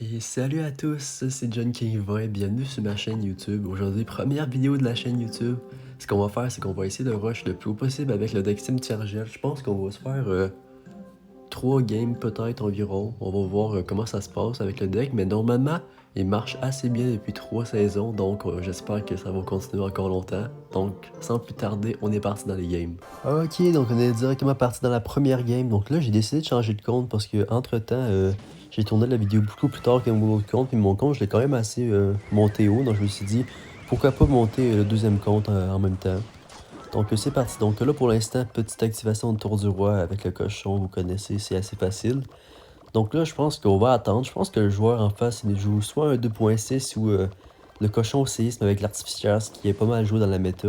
Et salut à tous, c'est John King20 et bienvenue sur ma chaîne YouTube. Aujourd'hui, première vidéo de la chaîne YouTube. Ce qu'on va faire, c'est qu'on va essayer de rush le plus haut possible avec le deck Cimetière Gel. Je pense qu'on va se faire 3 games peut-être environ. On va voir comment ça se passe avec le deck, mais normalement, il marche assez bien depuis 3 saisons, donc j'espère que ça va continuer encore longtemps. Donc, sans plus tarder, on est parti dans les games. Ok, donc on est directement parti dans la première game. Donc là, j'ai décidé de changer de compte parce que entre-temps, j'ai tourné la vidéo beaucoup plus tard que mon autre compte, puis mon compte, je l'ai quand même assez monté haut, donc je me suis dit, pourquoi pas monter le deuxième compte en même temps. Donc c'est parti. Donc là, pour l'instant, petite activation de Tour du Roi avec le cochon, vous connaissez, c'est assez facile. Donc là, je pense qu'on va attendre. Je pense que le joueur en face, il joue soit un 2.6 ou le cochon au séisme avec l'artificière, ce qui est pas mal joué dans la méta.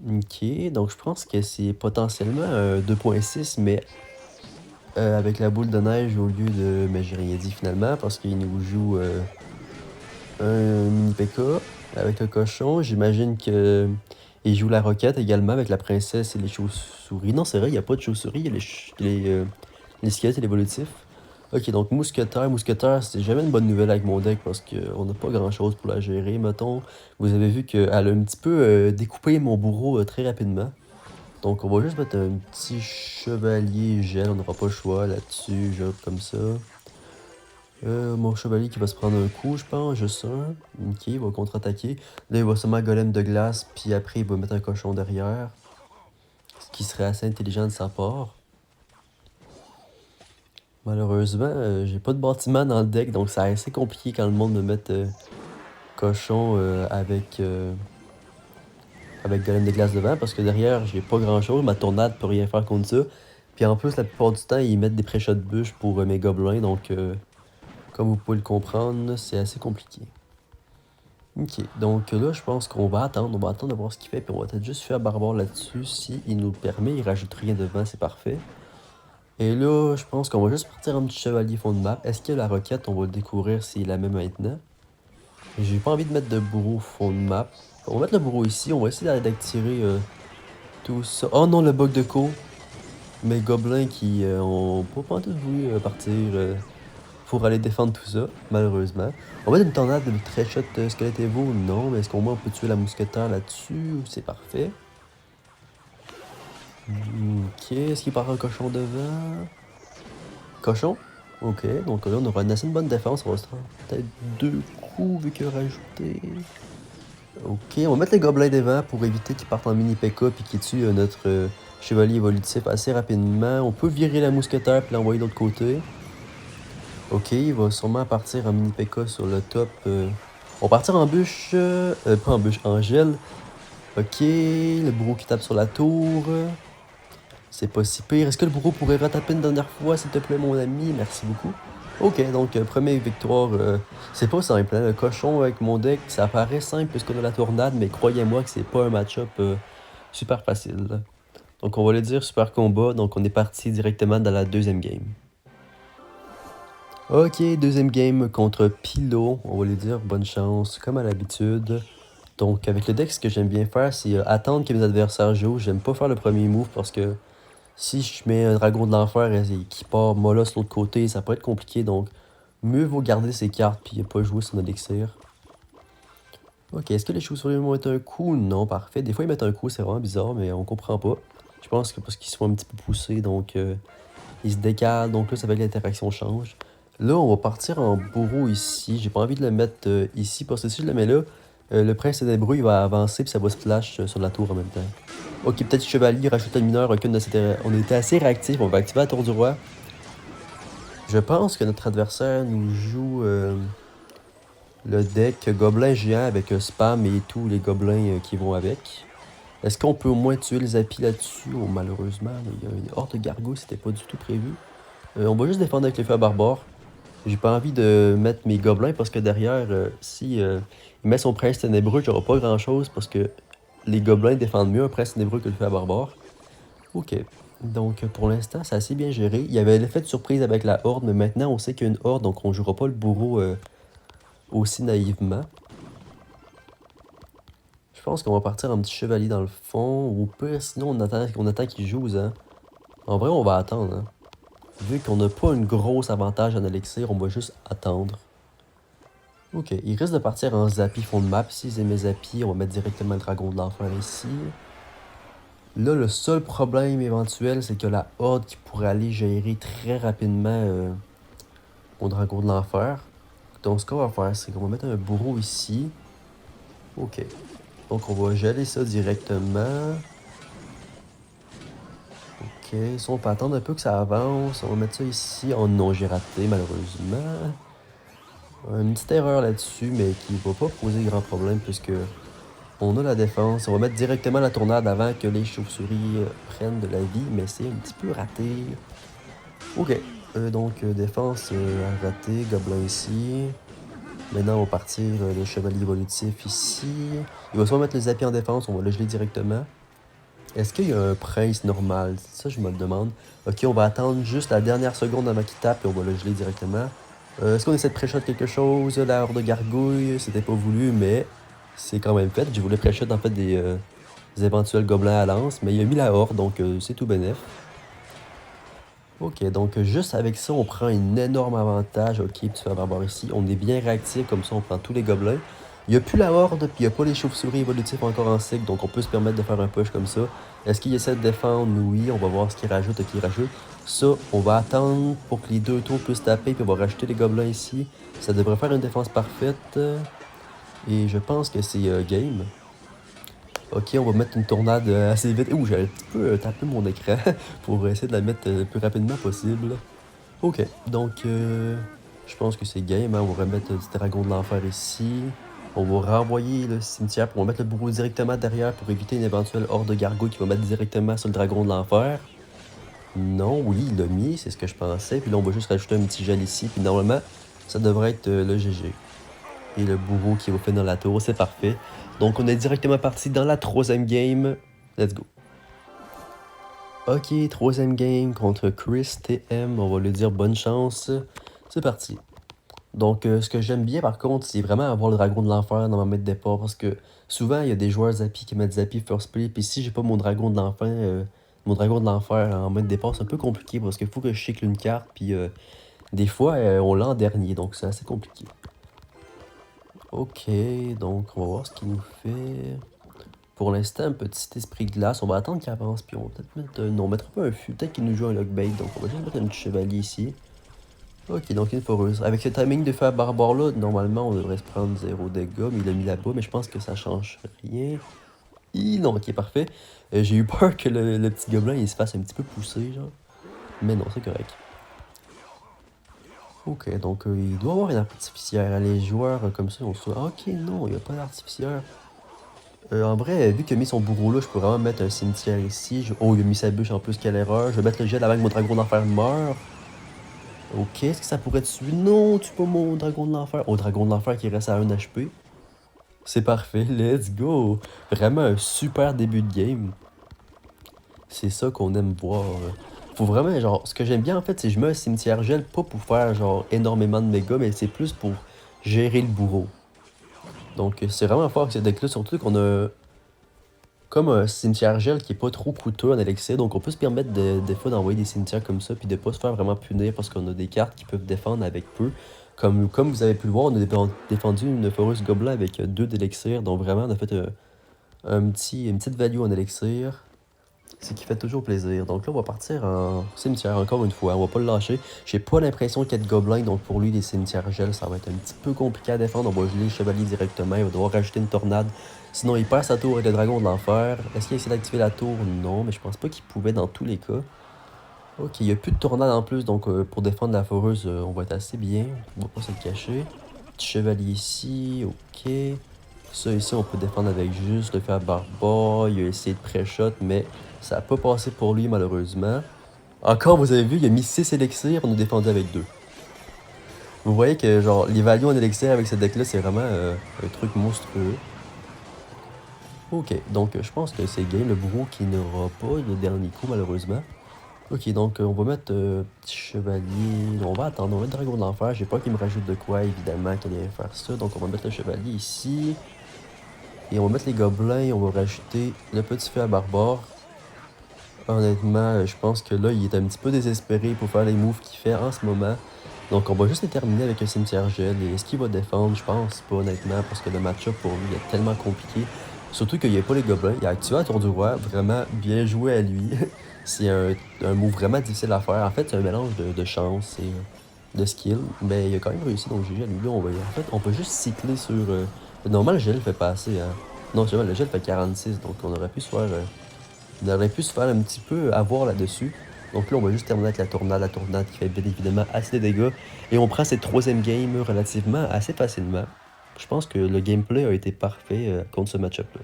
Ok, donc je pense que c'est potentiellement un 2.6, mais avec la boule de neige au lieu de... Mais j'ai rien dit finalement, parce qu'il nous joue un mini P.K. avec le cochon. J'imagine que il joue la roquette également avec la princesse et les chauves-souris. Non, c'est vrai, il n'y a pas de chauves-souris, il y a les squelettes et l'évolutif. Ok, donc mousquetaire, c'est jamais une bonne nouvelle avec mon deck parce qu'on n'a pas grand-chose pour la gérer, mettons. Vous avez vu qu'elle a un petit peu découpé mon bourreau très rapidement. Donc on va juste mettre un petit chevalier gel, on n'aura pas le choix là-dessus, genre comme ça. Mon chevalier qui va se prendre un coup, je pense, juste un. Ok, il va contre-attaquer. Là, il va seulement golem de glace, puis après, il va mettre un cochon derrière. Ce qui serait assez intelligent de sa part. Malheureusement, j'ai pas de bâtiment dans le deck, donc c'est assez compliqué quand le monde me met cochon avec golem de glace devant, parce que derrière, j'ai pas grand-chose. Ma tornade peut rien faire contre ça. Puis en plus, la plupart du temps, ils mettent des pré-shots de bûche pour mes gobelins, donc comme vous pouvez le comprendre, c'est assez compliqué. Ok, donc là, je pense qu'on va attendre. On va attendre de voir ce qu'il fait. Puis on va peut-être juste faire barbare là-dessus. Si il nous le permet, il rajoute rien devant, c'est parfait. Et là, je pense qu'on va juste partir un petit chevalier fond de map. Est-ce que la roquette, on va le découvrir s'il la met maintenant? J'ai pas envie de mettre de bourreau fond de map. On va mettre le bourreau ici. On va essayer d'activer tout ça. Oh non, le bug de co. Mes gobelins qui ont pas tout voulu partir pour aller défendre tout ça, malheureusement. On va mettre une tornade de très-shot squelette Evo, non, mais est-ce qu'au moins on peut tuer la mousquetaire là-dessus? C'est parfait. Ok, est-ce qu'il part un cochon devant? Cochon? Ok, donc là on aura une assez bonne défense, on va se faire peut-être 2 coups vu qu'il a rajouté. Ok, on va mettre les gobelins devant pour éviter qu'ils partent en mini P.K. puis qu'ils tuent notre chevalier évolutif assez rapidement. On peut virer la mousquetaire puis l'envoyer de l'autre côté. Ok, il va sûrement partir en mini P.K. sur le top. On va partir en bûche, pas en bûche, en gel. Ok, le bourreau qui tape sur la tour. C'est pas si pire. Est-ce que le bourreau pourrait retaper une dernière fois, s'il te plaît, mon ami? Merci beaucoup. Ok, donc première victoire. C'est pas simple, hein. Le cochon avec mon deck, ça paraît simple puisqu'on a la tornade, mais croyez-moi que c'est pas un match-up super facile. Donc on va le dire super combat, donc on est parti directement dans la deuxième game. Ok, deuxième game contre Pilo, on va lui dire bonne chance, comme à l'habitude. Donc avec le deck, ce que j'aime bien faire, c'est attendre que mes adversaires jouent. J'aime pas faire le premier move parce que si je mets un dragon de l'enfer et qui part Molos de l'autre côté, ça peut être compliqué. Donc mieux vaut garder ses cartes puis pas jouer son élixir. Ok, est-ce que les chauves-souris vont mettre un coup? Non, parfait. Des fois ils mettent un coup, c'est vraiment bizarre, mais on comprend pas. Je pense que parce qu'ils sont un petit peu poussés, donc ils se décalent. Donc là, ça fait que l'interaction change. Là, on va partir en bourreau ici. J'ai pas envie de le mettre ici parce que si je le mets là, le prince des bruits va avancer puis ça va splash sur la tour en même temps. Ok, peut-être chevalier, rajoute le mineur, aucune de cette... On était assez réactifs, on va activer la tour du roi. Je pense que notre adversaire nous joue le deck gobelin géant avec spam et tous les gobelins qui vont avec. Est-ce qu'on peut au moins tuer les apis là-dessus? Oh, malheureusement, il y a une horde de gargouilles, c'était pas du tout prévu. On va juste défendre avec les feux barbares. J'ai pas envie de mettre mes gobelins parce que derrière, si il met son prince ténébreux, j'aurai pas grand chose parce que les gobelins défendent mieux un prince ténébreux que le feu à barbare. Ok, donc pour l'instant, c'est assez bien géré. Il y avait l'effet de surprise avec la horde, mais maintenant on sait qu'il y a une horde, donc on jouera pas le bourreau aussi naïvement. Je pense qu'on va partir un petit chevalier dans le fond, ou pire, sinon on attend qu'il joue, hein. En vrai, on va attendre, hein. Vu qu'on n'a pas une grosse avantage en élixir, on va juste attendre. Ok, il risque de partir en Zappy fond de map. S'ils aimaient Zappy, on va mettre directement le dragon de l'enfer ici. Là, le seul problème éventuel, c'est que la horde qui pourrait aller gérer très rapidement au dragon de l'enfer. Donc, ce qu'on va faire, c'est qu'on va mettre un bourreau ici. Ok. Donc, on va geler ça directement. Ok, si on peut attendre un peu que ça avance, on va mettre ça ici. Oh non, j'ai raté, malheureusement. Une petite erreur là-dessus, mais qui va pas poser grand problème puisque on a la défense. On va mettre directement la tornade avant que les chauves-souris prennent de la vie, mais c'est un petit peu raté. Ok, donc défense raté, gobelin ici. Maintenant, on va partir le chevalier évolutif ici. Il va soit mettre le zappy en défense, on va le geler directement. Est-ce qu'il y a un prince normal? Ça, je me le demande. Ok, on va attendre juste la dernière seconde avant qu'il tape et on va le geler directement. Est-ce qu'on essaie de pré-shot quelque chose? La horde de gargouilles, c'était pas voulu, mais c'est quand même fait. Je voulais pré-shot en fait des éventuels gobelins à lance, mais il a mis la horde, donc c'est tout bénef. Ok, donc juste avec ça, on prend un énorme avantage. Ok, tu vas avoir ici. On est bien réactif, comme ça, on prend tous les gobelins. Il n'y a plus la horde, puis il n'y a pas les chauves-souris évolutifs encore en cycle, donc on peut se permettre de faire un push comme ça. Est-ce qu'il essaie de défendre? Oui, on va voir ce qu'il rajoute, ok, il rajoute. Ça, on va attendre pour que les deux tours puissent taper, puis on va rajouter les gobelins ici. Ça devrait faire une défense parfaite. Et je pense que c'est game. Ok, on va mettre une tornade assez vite. Ouh, j'ai un petit peu tapé mon écran pour essayer de la mettre le plus rapidement possible. Ok, donc je pense que c'est game. Hein. On va remettre le dragon de l'enfer ici. On va renvoyer le cimetière. On va mettre le bourreau directement derrière pour éviter une éventuelle horde de gargouilles qui va mettre directement sur le dragon de l'enfer. Non, oui, il l'a mis, c'est ce que je pensais. Puis là, on va juste rajouter un petit gel ici. Puis normalement, ça devrait être le GG. Et le bourreau qui va finir la tour, c'est parfait. Donc on est directement parti dans la troisième game. Let's go. Ok, troisième game contre Chris TM. On va lui dire bonne chance. C'est parti. Donc ce que j'aime bien par contre, c'est vraiment avoir le dragon de l'enfer dans ma main de départ. Parce que souvent, il y a des joueurs Zappy qui mettent Zappy first play. Puis si j'ai pas mon dragon de l'enfer, en main de départ, c'est un peu compliqué. Parce qu'il faut que je shake une carte. Puis des fois, on l'a en dernier. Donc c'est assez compliqué. Ok, donc on va voir ce qu'il nous fait. Pour l'instant, un petit esprit glace. On va attendre qu'il avance, puis on va peut-être mettre... non, on mettra pas un fût. Peut-être qu'il nous joue un lockbait, donc on va juste mettre un petit chevalier ici. Ok, donc une foreuse. Avec ce timing de feu à barbare là, normalement, on devrait se prendre 0 dégâts, mais il a mis là-bas, mais je pense que ça change rien. Non, ok, parfait. J'ai eu peur que le petit gobelin, il se fasse un petit peu pousser, genre. Mais non, c'est correct. Ok, donc il doit avoir une artificière. Les joueurs comme ça, on se... ok, non, il n'y a pas d'artificière. En vrai, vu qu'il a mis son bourreau là, je peux vraiment mettre un cimetière ici. Oh, il a mis sa bûche en plus, quelle erreur. Je vais mettre le gel avant que mon dragon d'enfer meure. Ok, est-ce que ça pourrait tuer? Non, tue pas mon dragon de l'enfer. Oh, dragon de l'enfer qui reste à 1 HP. C'est parfait, let's go. Vraiment un super début de game. C'est ça qu'on aime voir. Faut vraiment, genre, ce que j'aime bien en fait, c'est que je mets un cimetière gel, pas pour faire genre énormément de méga, mais c'est plus pour gérer le bourreau. Donc c'est vraiment fort que ce deck là, surtout qu'on a comme un cimetière gel qui est pas trop coûteux en élixir, donc on peut se permettre des fois d'envoyer des cimetières comme ça, puis de pas se faire vraiment punir parce qu'on a des cartes qui peuvent défendre avec peu. Comme vous avez pu le voir, on a défendu une foreuse gobelin avec 2 d'élixir, donc vraiment on a fait une petite value en élixir, ce qui fait toujours plaisir. Donc là on va partir en cimetière encore une fois, on va pas le lâcher. J'ai pas l'impression qu'il y ait de gobelins, donc pour lui les cimetières gel ça va être un petit peu compliqué à défendre. On va geler le chevalier directement, il va devoir rajouter une tornade. Sinon, il perd sa tour avec le dragon de l'enfer. Est-ce qu'il a essayé d'activer la tour? Non, mais je pense pas qu'il pouvait dans tous les cas. Ok, il n'y a plus de tornade en plus, donc pour défendre la foreuse, on va être assez bien. On va pas se le cacher. Petit chevalier ici, ok. Ça ici, on peut défendre avec juste le fer barbare. Il a essayé de pré-shot, mais ça n'a pas passé pour lui malheureusement. Encore, vous avez vu, il a mis 6 élixirs, on a défendu avec 2. Vous voyez que genre les values en élixir avec ce deck là, c'est vraiment un truc monstrueux. Ok, donc je pense que c'est game, le bourreau qui n'aura pas le dernier coup malheureusement. Ok, donc on va mettre petit chevalier, on va attendre, on va mettre dragon de l'enfer, j'ai pas qu'il me rajoute de quoi évidemment qu'il allait faire ça, donc on va mettre le chevalier ici. Et on va mettre les gobelins, on va rajouter le petit feu à barbare. Honnêtement, je pense que là, il est un petit peu désespéré pour faire les moves qu'il fait en ce moment. Donc, on va juste les terminer avec un cimetière gel. Et est-ce qu'il va défendre? Je pense pas, honnêtement, parce que le match-up pour lui est tellement compliqué. Surtout qu'il n'y a pas les gobelins. Il a activé la tour du roi. Vraiment bien joué à lui. C'est un move vraiment difficile à faire. En fait, c'est un mélange de chance et de skill. Mais il a quand même réussi. Donc, GG à lui. Là, en fait, on peut juste cycler sur. Normalement, le gel fait pas assez. Hein. Non, c'est vrai, le gel fait 46. Donc, on aurait pu se faire. On aurait pu se faire un petit peu avoir là-dessus. Donc là, on va juste terminer avec la tournade qui fait bien évidemment assez de dégâts. Et on prend cette troisième game relativement assez facilement. Je pense que le gameplay a été parfait contre ce match-up-là.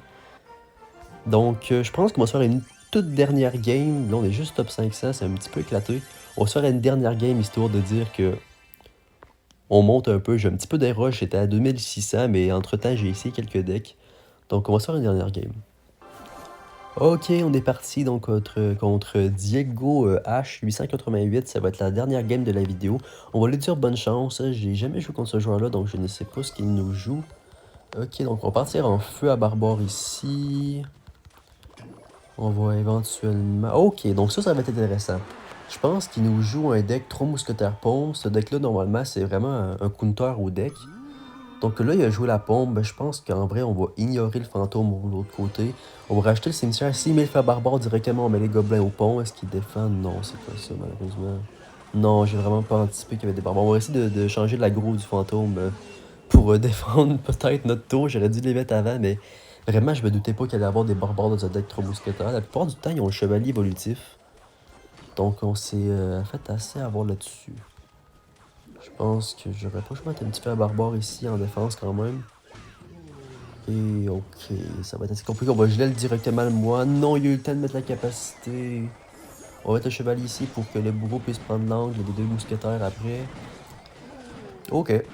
Donc, je pense qu'on va se faire une toute dernière game. Là, on est juste top 500, c'est un petit peu éclaté. On va se faire une dernière game histoire de dire que on monte un peu. J'ai un petit peu d'erreur, j'étais à 2600, mais entre-temps, j'ai essayé quelques decks. Donc, on va se faire une dernière game. Ok, on est parti donc contre Diego H888. Ça va être la dernière game de la vidéo. On va lui dire bonne chance. J'ai jamais joué contre ce joueur-là, donc je ne sais pas ce qu'il nous joue. Ok, donc on va partir en feu à barbare ici. On va éventuellement... Ok, donc ça va être intéressant. Je pense qu'il nous joue un deck 3 mousquetaires pompe. Ce deck-là, normalement, c'est vraiment un counter au deck. Donc là, il a joué la pompe. Ben, je pense qu'en vrai, on va ignorer le fantôme de l'autre côté. On va racheter le cimetière. S'il met le fer barbare directement, on met les gobelins au pont. Est-ce qu'il défend? Non, c'est pas ça, malheureusement. Non, j'ai vraiment pas anticipé qu'il y avait des barbares. On va essayer de changer l'aggro du fantôme pour défendre peut-être notre tour. J'aurais dû les mettre avant, mais vraiment, je me doutais pas qu'il allait y avoir des barbares dans un deck 3 mousquetaires. La plupart du temps, ils ont le chevalier évolutif. Donc on s'est fait assez avoir là-dessus. Je pense que j'aurais pas joué un petit peu à barbare ici en défense quand même. Et ok, ça va être assez compliqué. On va geler directement le moine. Non, il y a eu le temps de mettre la capacité. On va mettre le chevalier ici pour que le bourreau puisse prendre l'angle des deux mousquetaires après. Ok.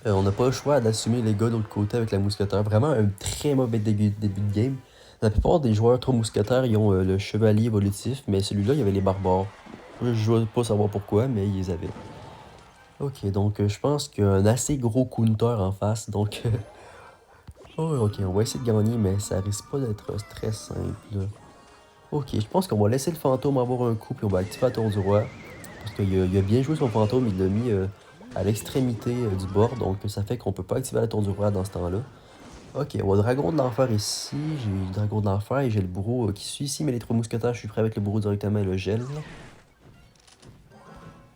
On n'a pas le choix d'assumer les gars de l'autre côté avec la mousquetaire. Vraiment un très mauvais début de game. La plupart des joueurs trop mousquetaires, ils ont le chevalier évolutif, mais celui-là, il y avait les barbares. Je ne veux pas savoir pourquoi, mais ils les avaient. Ok, donc je pense qu'il y a un assez gros counter en face, donc... oh, ok, on va essayer de gagner, mais ça risque pas d'être très simple. Ok, je pense qu'on va laisser le fantôme avoir un coup, puis on va activer la tour du roi. Parce qu'il a bien joué son fantôme, il l'a mis à l'extrémité du bord, donc ça fait qu'on peut pas activer la tour du roi dans ce temps-là. Ok, on va dragon de l'enfer ici, j'ai le dragon de l'enfer et j'ai le bourreau qui suit ici, mais les trois mousquetaires, je suis prêt avec le bourreau directement et le gel.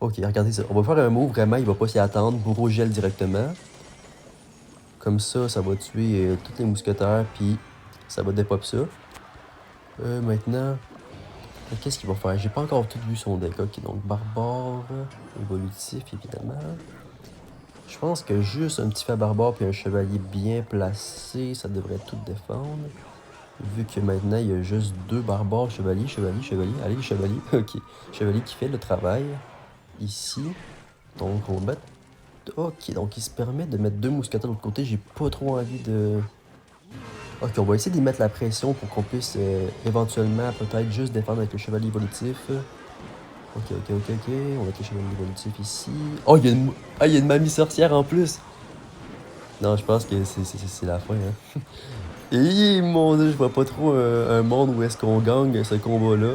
Ok, regardez ça, on va faire un move, vraiment, il va pas s'y attendre, bourreau gel directement. Comme ça, ça va tuer tous les mousquetaires, puis ça va dépop ça. Maintenant, qu'est-ce qu'il va faire? J'ai pas encore tout vu son deck. Ok, donc barbare, évolutif, évidemment. Je pense que juste un petit fait barbare puis un chevalier bien placé, ça devrait tout défendre. Vu que maintenant, il y a juste deux barbares, chevalier, chevalier, chevalier. Allez, chevalier, ok. Chevalier qui fait le travail ici. Donc, on va mettre... Ok, donc il se permet de mettre deux mousquetaires de l'autre côté. J'ai pas trop envie de... Ok, on va essayer d'y mettre la pression pour qu'on puisse éventuellement peut-être juste défendre avec le chevalier évolutif. Ok. On va mettre le chevalier évolutif ici. Oh, il y a une mamie sorcière en plus. Non, je pense que c'est la fin. Hein. Et mon dieu, je vois pas trop un monde où est-ce qu'on gagne ce combat-là.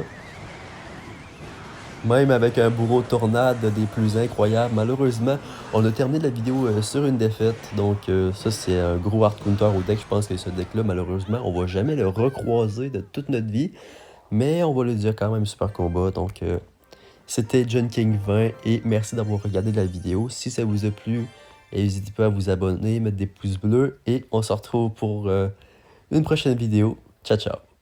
Même avec un bourreau tornade des plus incroyables. Malheureusement, on a terminé la vidéo sur une défaite. Donc ça, c'est un gros hard counter au deck. Je pense que ce deck-là, malheureusement, on va jamais le recroiser de toute notre vie. Mais on va le dire quand même super combat. Donc c'était John King 20 et merci d'avoir regardé la vidéo. Si ça vous a plu, n'hésitez pas à vous abonner, mettre des pouces bleus. Et on se retrouve pour une prochaine vidéo. Ciao, ciao.